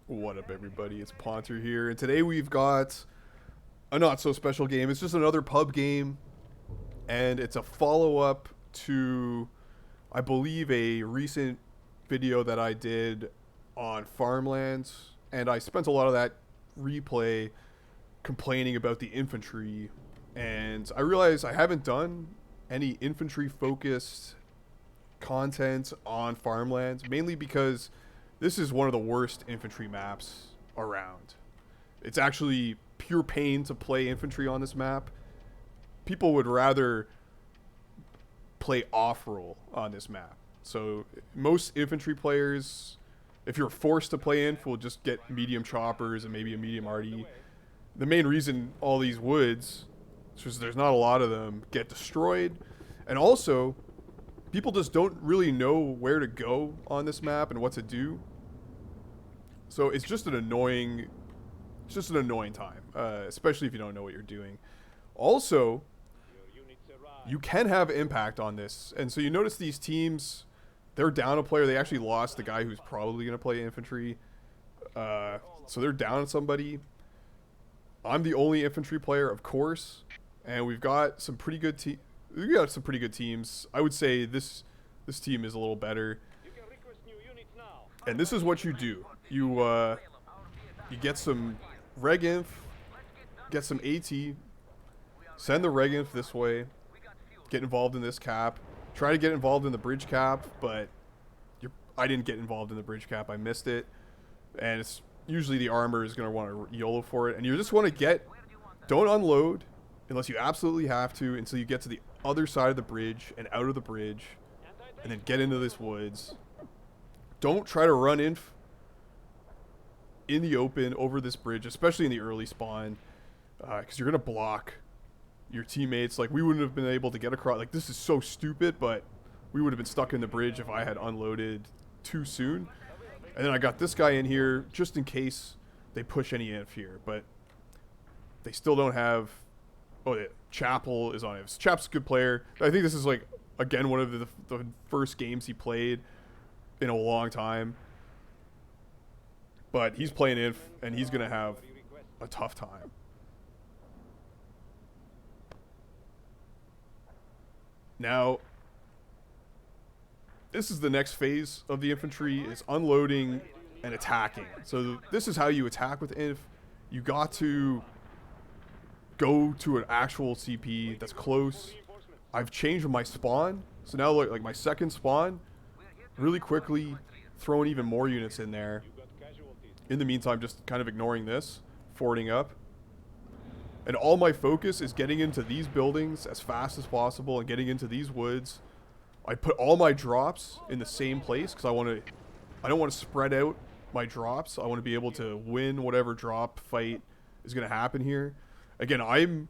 What up, everybody? It's Ponter here, and today we've got a not so special game. It's just another pub game, and it's a follow up to, I believe, a recent video that I did on Farmland, and I spent a lot of that replay complaining about the infantry, and I realized I haven't done any infantry focused content on Farmland, mainly because this is one of the worst infantry maps around. It's actually pure pain to play infantry on this map. People would rather play off-roll on this map. So most infantry players, if you're forced to play inf, will just get medium choppers and maybe a medium RD. The main reason all these woods, because there's not a lot of them, get destroyed. And also, people just don't really know where to go on this map and what to do. So it's just an annoying time, especially if you don't know what you're doing. Also, you can have impact on this. And so you notice these teams, they're down a player. They actually lost the guy who's probably going to play infantry. So they're down somebody. I'm the only infantry player, of course. And we've got some pretty good teams. I would say this team is a little better. And this is what you do. You get some reg inf, get some AT, send the reg inf this way, get involved in this cap, try to get involved in the bridge cap, but I didn't get involved in the bridge cap. I missed it. And it's usually the armor is going to want to YOLO for it. And you just want to don't unload unless you absolutely have to until you get to the other side of the bridge and out of the bridge, and then get into this woods. Don't try to run in the open over this bridge, especially in the early spawn, because you're going to block your teammates. Like, we wouldn't have been able to get across. Like, this is so stupid, but we would have been stuck in the bridge if I had unloaded too soon. And then I got this guy in here just in case they push any inf here, but they still don't have... Oh, yeah, Chapel is on it. Chap's a good player. I think this is, like, again, one of the first games he played in a long time. But he's playing inf, and he's going to have a tough time. Now, this is the next phase of the infantry, is unloading and attacking. So this is how you attack with inf. You got to go to an actual CP that's close. I've changed my spawn. So now, like my second spawn, really quickly throwing even more units in there. In the meantime, just kind of ignoring this, forwarding up. And all my focus is getting into these buildings as fast as possible and getting into these woods. I put all my drops in the same place because I don't want to spread out my drops. I want to be able to win whatever drop fight is going to happen here. Again, I'm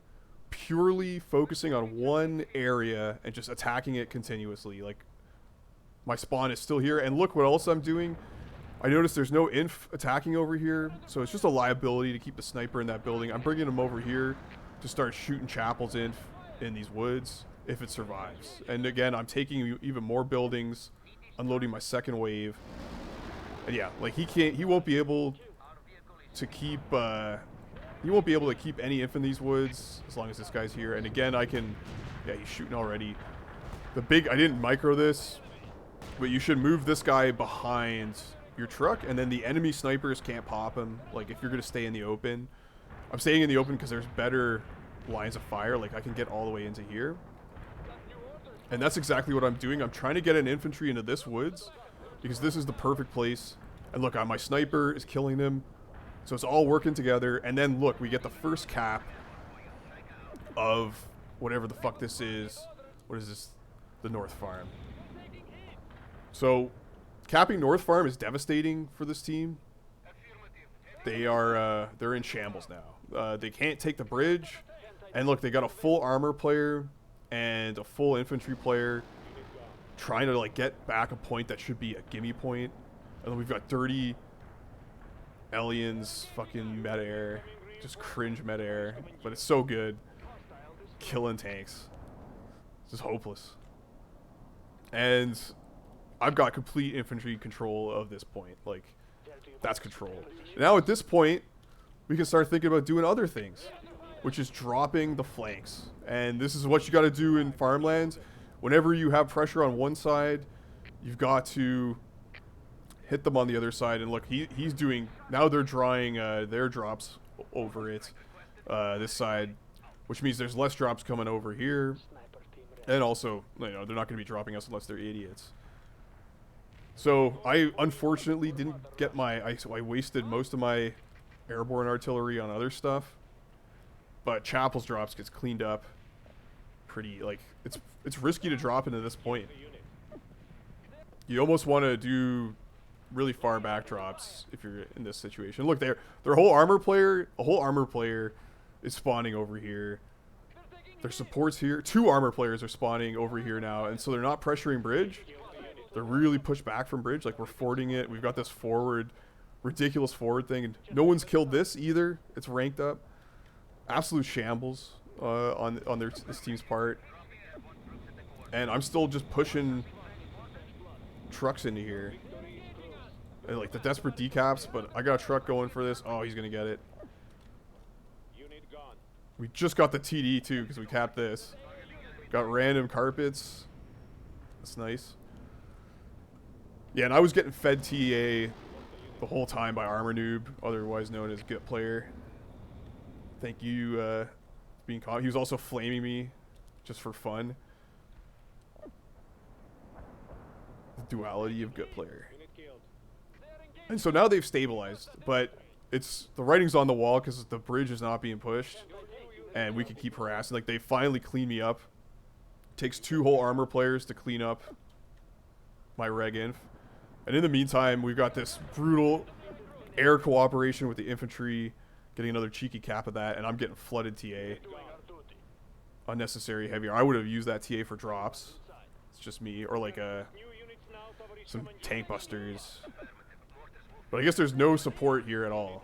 purely focusing on one area and just attacking it continuously. Like, my spawn is still here. And look what else I'm doing. I noticed there's no inf attacking over here, so it's just a liability to keep the sniper in that building. I'm bringing him over here to start shooting Chapel's inf in these woods if it survives. And again, I'm taking even more buildings, unloading my second wave. And yeah, like he won't be able to keep any inf in these woods as long as this guy's here. And again, yeah, he's shooting already. I didn't micro this, but you should move this guy behind your truck, and then the enemy snipers can't pop him. Like, if you're going to stay in the open. I'm staying in the open because there's better lines of fire. Like, I can get all the way into here. And that's exactly what I'm doing. I'm trying to get an infantry into this woods because this is the perfect place. And look, my sniper is killing them. So it's all working together. And then, look, we get the first cap of whatever the fuck this is. What is this? The North Farm. So capping North Farm is devastating for this team. They're in shambles now. They can't take the bridge. And look, they got a full armor player and a full infantry player trying to, like, get back a point that should be a gimme point. And then we've got dirty aliens, fucking mid-air, just cringe mid-air, but it's so good. Killing tanks. It's just hopeless. And I've got complete infantry control of this point. Like, That's control. Now at this point, we can start thinking about doing other things, which is dropping the flanks. And this is what you got to do in Farmland. Whenever you have pressure on one side, you've got to hit them on the other side. And look, he's doing, now they're drawing their drops over it, this side, which means there's less drops coming over here. And also, you know, they're not going to be dropping us unless they're idiots. So I unfortunately didn't get my, I wasted most of my airborne artillery on other stuff. But Chapel's drops gets cleaned up pretty, like, it's risky to drop into this point. You almost want to do really far back drops if you're in this situation. Look, their whole armor player, a whole armor player is spawning over here. Their supports here, 2 armor players are spawning over here now, and so they're not pressuring bridge. They're really pushed back from bridge, like we're fording it. We've got this forward, ridiculous forward thing, and no one's killed this either. It's ranked up. Absolute shambles on this team's part. And I'm still just pushing trucks into here. And like the desperate decaps, but I got a truck going for this. Oh, he's gonna get it. We just got the TD too because we capped this. Got random carpets. That's nice. Yeah, and I was getting fed TA the whole time by Armor Noob, otherwise known as Gut Player. Thank you, being caught. He was also flaming me just for fun. The duality of Gut Player. And so now they've stabilized, but it's the writing's on the wall because the bridge is not being pushed, and we can keep harassing. Like, they finally clean me up. Takes 2 whole armor players to clean up my reg inf. And in the meantime, we've got this brutal air cooperation with the infantry, getting another cheeky cap of that, and I'm getting flooded TA. Unnecessary heavier. I would have used that TA for drops. It's just me, or like some tank busters. But I guess there's no support here at all.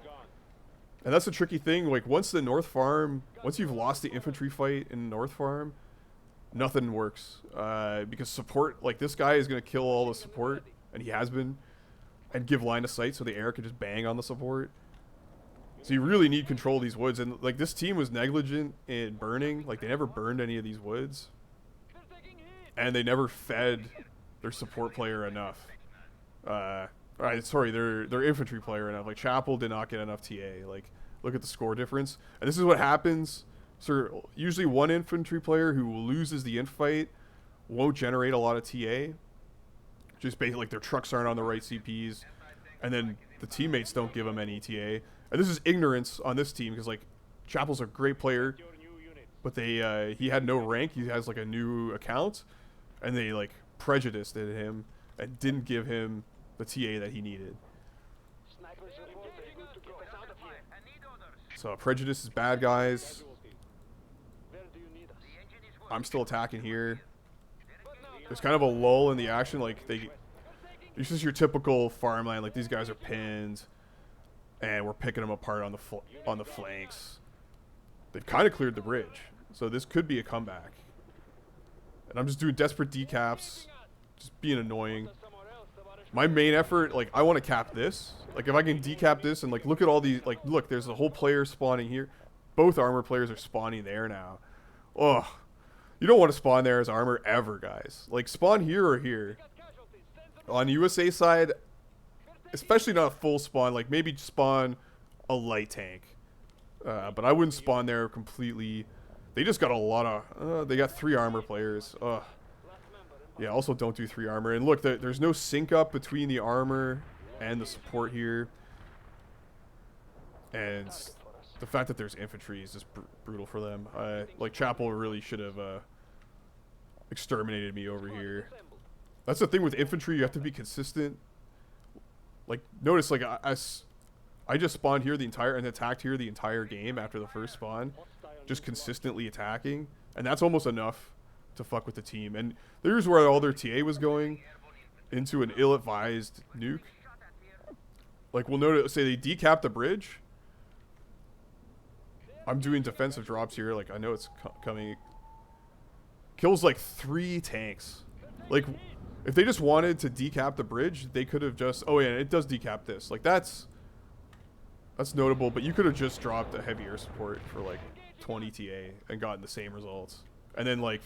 And that's a tricky thing. Like, once the North Farm, once you've lost the infantry fight in North Farm, nothing works. Because support, like, this guy is going to kill all the support, and he has been, and give line of sight so the air can just bang on the support. So you really need control of these woods. And, like, this team was negligent in burning. Like, they never burned any of these woods. And they never fed their support player enough. Sorry, their infantry player enough. Like, Chapel did not get enough TA. Like, look at the score difference. And this is what happens. So usually one infantry player who loses the infight won't generate a lot of TA. Just basically, like, their trucks aren't on the right CPs. And then the teammates don't give them any TA. And this is ignorance on this team because, like, Chapel's a great player, but he had no rank. He has, like, a new account. And they, like, prejudiced him and didn't give him the TA that he needed. So prejudice is bad, guys. I'm still attacking here. There's kind of a lull in the action. Like, this is your typical Farmland. Like, these guys are pinned, and we're picking them apart on the flanks. They've kind of cleared the bridge, so this could be a comeback. And I'm just doing desperate decaps, just being annoying. My main effort, like, I want to cap this. Like, if I can decap this and, like, look at all these, like, look, there's a whole player spawning here. Both armor players are spawning there now. Ugh. You don't want to spawn there as armor ever, guys. Like, spawn here or here. On USA side, especially not a full spawn, like, maybe spawn a light tank. But I wouldn't spawn there completely. They just got a lot of, they got 3 armor players. Ugh. Yeah, also don't do 3 armor. And look, there's no sync up between the armor and the support here. And the fact that there's infantry is just brutal for them. Like, Chapel really should have exterminated me over here. That's the thing with infantry, you have to be consistent. Like, notice, like, I just spawned here and attacked here the entire game after the first spawn. Just consistently attacking. And that's almost enough to fuck with the team. And there's where all their TA was going, into an ill-advised nuke. Like, we'll notice, say they decap the bridge. I'm doing defensive drops here. Like, I know it's coming. Kills like 3 tanks. Like, If they just wanted to decap the bridge, they could have just... Oh, yeah, it does decap this. Like, that's notable, but you could have just dropped a heavy air support for, like, 20 TA and gotten the same results. And then, like,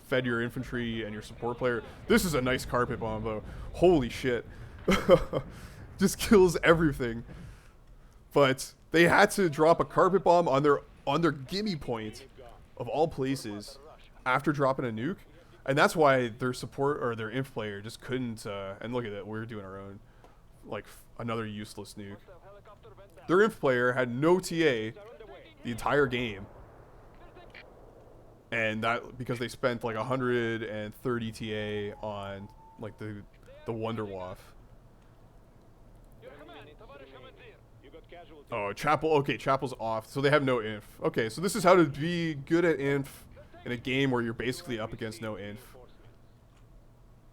fed your infantry and your support player. This is a nice carpet bomb, though. Holy shit. Just kills everything. But they had to drop a carpet bomb on their gimme point, of all places, after dropping a nuke. And that's why their support, or their inf player, just couldn't, and look at that, we're doing our own, like, another useless nuke. Their inf player had no TA the entire game. And that, because they spent, like, 130 TA on, like, the Wonderwaff. Oh, Chapel, okay, Chapel's off, so they have no inf. Okay, so this is how to be good at inf in a game where you're basically up against no inf.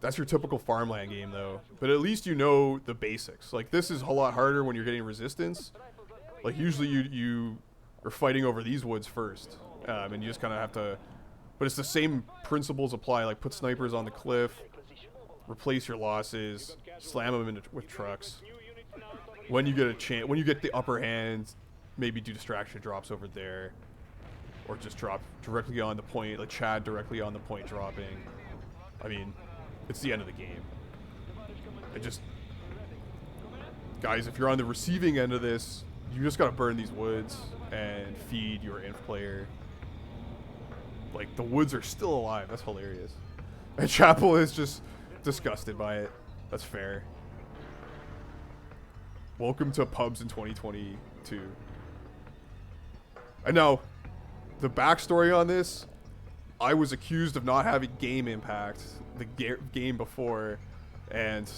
That's your typical Farmland game, though. But at least you know the basics. Like, this is a lot harder when you're getting resistance. Like, usually you are fighting over these woods first. And you just kind of have to... But it's the same principles apply. Like, put snipers on the cliff. Replace your losses. Slam them with trucks. When you get a chance... When you get the upper hand, maybe do distraction drops over there. Or just drop directly on the point, like Chad directly on the point dropping. I mean, it's the end of the game. And just, guys, if you're on the receiving end of this, you just gotta burn these woods and feed your inf player. Like, the woods are still alive. That's hilarious. And Chapel is just disgusted by it. That's fair. Welcome to pubs in 2022. And now, the backstory on this, I was accused of not having game impact the game before, and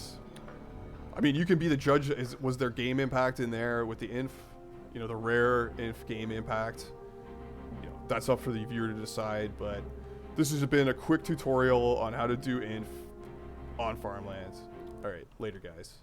I mean, you can be the judge. Was there game impact in there with the inf? You know, the rare inf game impact. You know, that's up for the viewer to decide, but this has been a quick tutorial on how to do inf on Farmland. All right, later, guys.